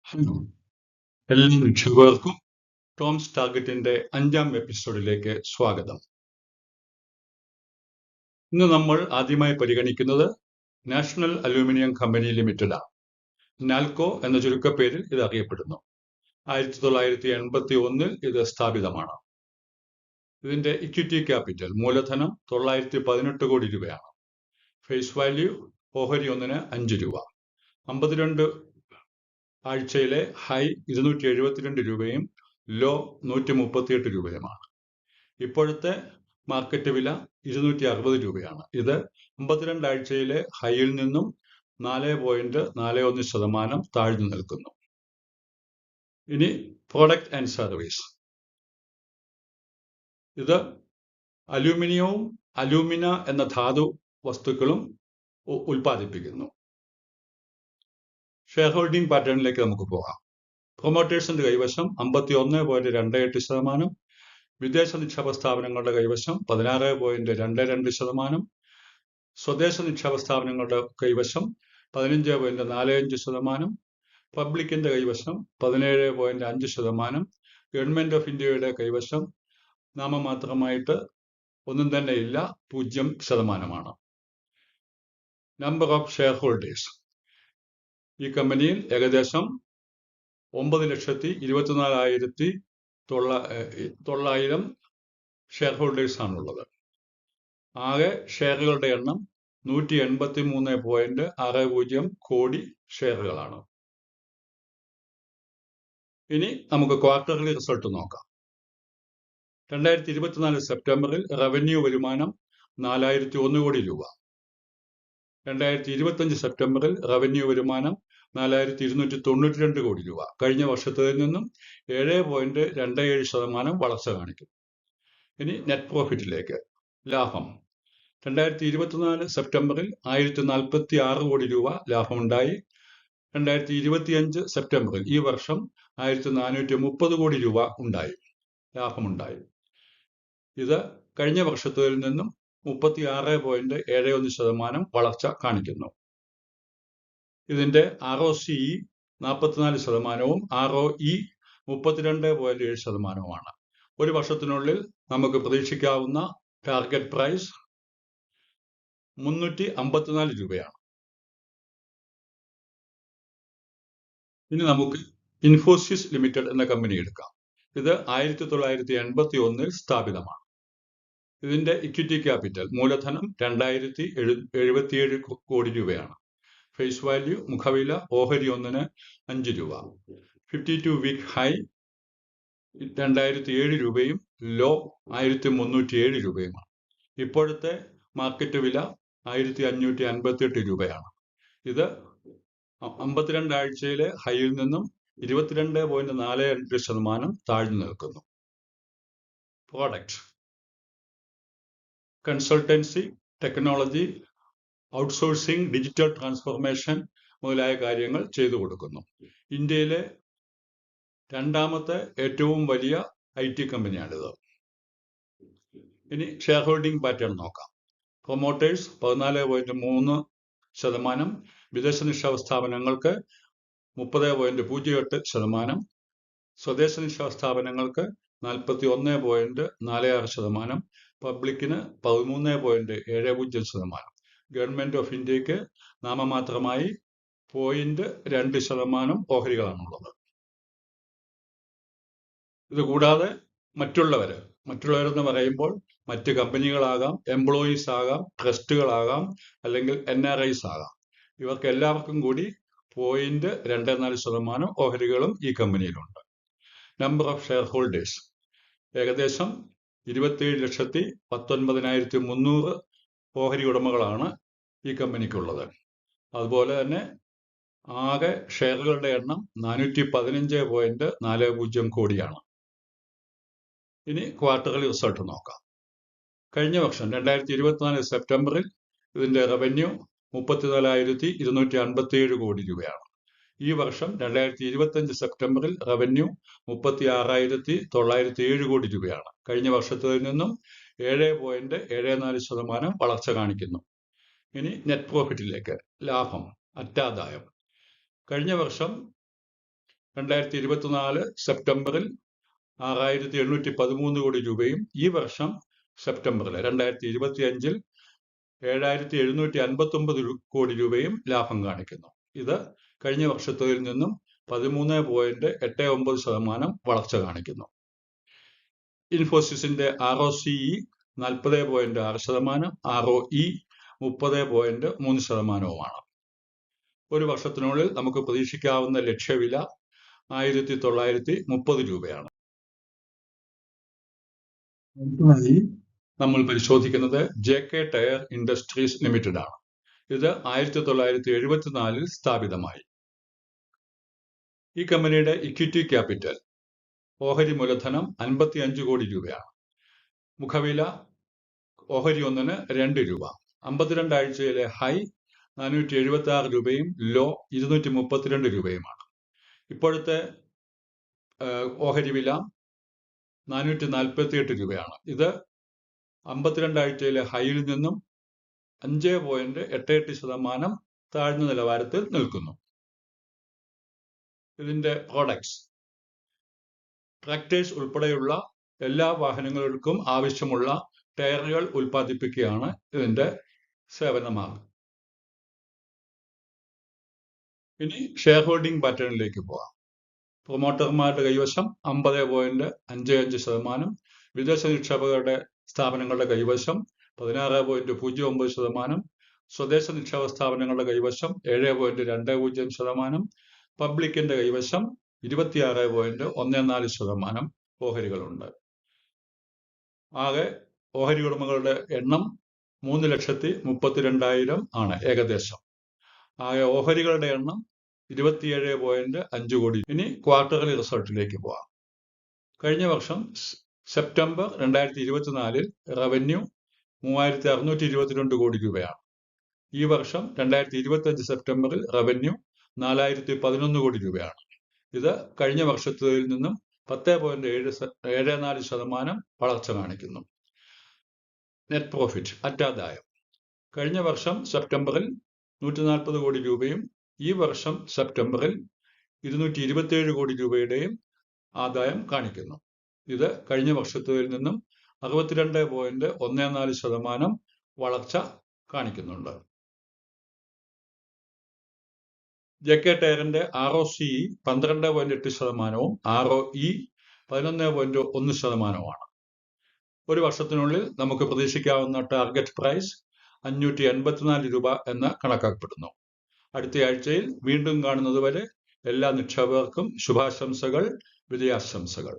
Hello, എല്ലാ നിക്ഷേപകർക്കും ടോംസ് ടാർഗറ്റിന്റെ 5-ാം എപ്പിസോഡിലേക്ക് സ്വാഗതം. ഇന്ന് നമ്മൾ ആദ്യമായി പരിഗണിക്കുന്നത് നാഷണൽ അലൂമിനിയം കമ്പനി ലിമിറ്റഡാണ്. നാൽക്കോ എന്ന ചുരുക്കപ്പേരിൽ ഇത് അറിയപ്പെടുന്നു. 1981 ഇത് സ്ഥാപിതമാണ്. ഇതിന്റെ ഇക്വിറ്റി ക്യാപിറ്റൽ മൂലധനം 918 കോടി രൂപയാണ്. ഫേസ് വാല്യൂ ഓഹരി ഒന്നിന് 5 രൂപ. 52 ആഴ്ചയിലെ ഹൈ 272 രൂപയും ലോ 138 രൂപയുമാണ്. ഇപ്പോഴത്തെ മാർക്കറ്റ് വില 260 രൂപയാണ്. ഇത് 52 ആഴ്ചയിലെ ഹൈയിൽ നിന്നും 4.41% താഴ്ന്നു നിൽക്കുന്നു. ഇനി പ്രോഡക്റ്റ് ആൻഡ് സർവീസ്. ഇത് അലൂമിനിയവും അലൂമിന എന്ന ധാതു വസ്തുക്കളും ഉൽപ്പാദിപ്പിക്കുന്നു. ഷെയർ ഹോൾഡിംഗ് പാറ്റേണിലേക്ക് നമുക്ക് പോകാം. പ്രൊമോട്ടേഴ്സിന്റെ കൈവശം 51.28%, വിദേശ നിക്ഷേപ സ്ഥാപനങ്ങളുടെ കൈവശം 16.22%, സ്വദേശ നിക്ഷേപ സ്ഥാപനങ്ങളുടെ കൈവശം 15.45%, പബ്ലിക്കിന്റെ കൈവശം 17.5%, ഗവൺമെന്റ് ഓഫ് ഇന്ത്യയുടെ കൈവശം നാമമാത്രമായിട്ട് ഒന്നും തന്നെ ഇല്ല, 0%. Number of share holders. ഈ കമ്പനിയിൽ ഏകദേശം 9,24,900 ഷെയർ ഹോൾഡേഴ്സ് ആണുള്ളത്. ആകെ ഷെയറുകളുടെ എണ്ണം 183.60 കോടി ഷെയറുകളാണ്. ഇനി നമുക്ക് ക്വാർട്ടർലി റിസൾട്ട് നോക്കാം. 2024 സെപ്റ്റംബറിൽ റവന്യൂ വരുമാനം 4001 കോടി രൂപ. 2025 സെപ്റ്റംബറിൽ റവന്യൂ വരുമാനം 4292 കോടി രൂപ. കഴിഞ്ഞ വർഷത്തിൽ നിന്നും 7.27% വളർച്ച കാണിക്കും. ഇനി നെറ്റ് പ്രോഫിറ്റിലേക്ക്. ലാഭം 2024 സെപ്റ്റംബറിൽ 1046 കോടി രൂപ ലാഭമുണ്ടായി. 2025 സെപ്റ്റംബറിൽ ഈ വർഷം 1430 കോടി രൂപ ലാഭമുണ്ടായി. ഇത് കഴിഞ്ഞ വർഷത്തിൽ നിന്നും 36.71% വളർച്ച കാണിക്കുന്നു. ഇതിന്റെ ROCE 44%, ROE 32.7%. ഒരു വർഷത്തിനുള്ളിൽ നമുക്ക് പ്രതീക്ഷിക്കാവുന്ന ടാർഗറ്റ് പ്രൈസ് 354 രൂപയാണ്. ഇനി നമുക്ക് ഇൻഫോസിസ് ലിമിറ്റഡ് എന്ന കമ്പനി എടുക്കാം. ഇത് 1981 സ്ഥാപിതമാണ്. ഇതിന്റെ ഇക്വിറ്റി ക്യാപിറ്റൽ മൂലധനം 2077 കോടി രൂപയാണ്. ഫേസ് വാല്യൂ മുഖവില ഓഹരി ഒന്നിന് 5 രൂപ. 52 വീക്ക് ഹൈ 2007 രൂപയും ലോ 1307 രൂപയുമാണ്. ഇപ്പോഴത്തെ മാർക്കറ്റ് വില 1558 രൂപയാണ്. ഇത് 52 ആഴ്ചയിലെ ഹൈയിൽ നിന്നും 22.42% താഴ്ന്നു നിൽക്കുന്നു. Product consultancy, technology, outsourcing, digital transformation മുതലായ കാര്യങ്ങൾ ചെയ്തു കൊടുക്കുന്നു. ഇന്ത്യയിലെ രണ്ടാമത്തെ ഏറ്റവും വലിയ IT കമ്പനിയാണിത്. ഇനി ഷെയർ ഹോൾഡിംഗ് പാറ്റേൺ നോക്കാം. പ്രൊമോട്ടേഴ്സ് 14.3%, വിദേശ നിക്ഷേപ സ്ഥാപനങ്ങൾക്ക് 30.08%, സ്വദേശ നിക്ഷേപ സ്ഥാപനങ്ങൾക്ക് 41.46%, പബ്ലിക്കിന് 13.70%, ഗവൺമെന്റ് ഓഫ് ഇന്ത്യക്ക് നാമമാത്രമായി 0.2% ഓഹരികളാണുള്ളത്. ഇത് കൂടാതെ മറ്റുള്ളവരെന്ന് പറയുമ്പോൾ മറ്റ് കമ്പനികളാകാം, എംപ്ലോയീസ് ആകാം, ട്രസ്റ്റുകളാകാം, അല്ലെങ്കിൽ NRIs ആകാം. ഇവർക്ക് എല്ലാവർക്കും കൂടി 0.24% ഓഹരികളും ഈ കമ്പനിയിലുണ്ട്. നമ്പർ ഓഫ് ഷെയർ ഹോൾഡേഴ്സ് ഏകദേശം 27,19,300 ഓഹരി ഉടമകളാണ് ഈ കമ്പനിക്കുള്ളത്. അതുപോലെ തന്നെ ആകെ ഷെയറുകളുടെ എണ്ണം 415.40 കോടിയാണ്. ഇനി ക്വാർട്ടർലി റിസൾട്ട് നോക്കാം. കഴിഞ്ഞ വർഷം 2024 സെപ്റ്റംബറിൽ ഇതിന്റെ റവന്യൂ 34,257 കോടി രൂപയാണ്. ഈ വർഷം 2025 സെപ്റ്റംബറിൽ റവന്യൂ 36,907 കോടി രൂപയാണ്. കഴിഞ്ഞ വർഷത്തിൽ നിന്നും 7.74% വളർച്ച കാണിക്കുന്നു. ഇനി നെറ്റ് പ്രോഫിറ്റിലേക്ക്. ലാഭം, അറ്റാദായം. കഴിഞ്ഞ വർഷം 2024 സെപ്റ്റംബറിൽ 6,813 കോടി രൂപയും ഈ വർഷം സെപ്റ്റംബറിൽ 2025 7,759 കോടി രൂപയും ലാഭം കാണിക്കുന്നു. ഇത് കഴിഞ്ഞ വർഷത്തിൽ നിന്നും 13.89% വളർച്ച കാണിക്കുന്നു. ഇൻഫോസിസിന്റെ ROCE 40.6%, ROE 30.3%. ഒരു വർഷത്തിനുള്ളിൽ നമുക്ക് പ്രതീക്ഷിക്കാവുന്ന ലക്ഷ്യവില 1,930 രൂപയാണ്. നമ്മൾ പരിശോധിക്കുന്നത് JK ടയർ ഇൻഡസ്ട്രീസ് ലിമിറ്റഡ് ആണ്. ഇത് 1974 സ്ഥാപിതമായി. ഈ കമ്പനിയുടെ ഇക്വിറ്റി ക്യാപിറ്റൽ ഓഹരി മൂലധനം 55 കോടി രൂപയാണ്. മുഖവില ഓഹരി ഒന്നിന് 2 രൂപ. 52 ആഴ്ചയിലെ ഹൈ 476 രൂപയും ലോ 232 രൂപയുമാണ്. ഇപ്പോഴത്തെ ഓഹരി വില 448 രൂപയാണ്. ഇത് 52 ആഴ്ചയിലെ ഹൈയിൽ നിന്നും 5.88% താഴ്ന്ന നിലവാരത്തിൽ നിൽക്കുന്നു. ഇതിന്റെ പ്രോഡക്ട്സ് ട്രാക്ടേഴ്സ് ഉൾപ്പെടെയുള്ള എല്ലാ വാഹനങ്ങൾക്കും ആവശ്യമുള്ള ടയറുകൾ ഉൽപ്പാദിപ്പിക്കുകയാണ് ഇതിന്റെ സേവനമാർഗം. ഇനി ഷെയർ ഹോൾഡിംഗ് പാറ്റേണിലേക്ക് പോകാം. പ്രൊമോട്ടർമാരുടെ കൈവശം 50.55%, വിദേശ നിക്ഷേപകരുടെ സ്ഥാപനങ്ങളുടെ കൈവശം 16.09%, സ്വദേശ നിക്ഷേപ സ്ഥാപനങ്ങളുടെ കൈവശം 7.20%, പബ്ലിക്കിന്റെ കൈവശം 26.14% ഓഹരികളുണ്ട്. ആകെ ഓഹരി ഉടമകളുടെ എണ്ണം 3,32,000 ആണ് ഏകദേശം. ആകെ ഓഹരികളുടെ എണ്ണം 27.5 കോടി. ഇനി ക്വാർട്ടർലി റിസൾട്ടിലേക്ക് പോകാം. കഴിഞ്ഞ വർഷം സെപ്റ്റംബർ 2024 റവന്യൂ 3,622 കോടി രൂപയാണ്. ഈ വർഷം 2025 സെപ്റ്റംബറിൽ റവന്യൂ 4,011 കോടി രൂപയാണ്. ഇത് കഴിഞ്ഞ വർഷത്തിൽ നിന്നും 10.74% വളർച്ച കാണിക്കുന്നു. നെറ്റ് പ്രോഫിറ്റ് അറ്റാദായം കഴിഞ്ഞ വർഷം സെപ്റ്റംബറിൽ 140 കോടി രൂപയും ഈ വർഷം സെപ്റ്റംബറിൽ 227 കോടി രൂപയുടെയും ആദായം കാണിക്കുന്നു. ഇത് കഴിഞ്ഞ വർഷത്തിൽ നിന്നും 62.14% വളർച്ച കാണിക്കുന്നുണ്ട്. JK ടയറിന്റെ ROCE 12.8%, ROE 11.1%. ഒരു വർഷത്തിനുള്ളിൽ നമുക്ക് പ്രതീക്ഷിക്കാവുന്ന ടാർഗറ്റ് പ്രൈസ് 584 രൂപ എന്ന് കണക്കാക്കപ്പെടുന്നു. അടുത്ത ആഴ്ചയിൽ വീണ്ടും കാണുന്നതുവരെ എല്ലാ നിക്ഷേപകർക്കും ശുഭാശംസകൾ, വിജയാശംസകൾ.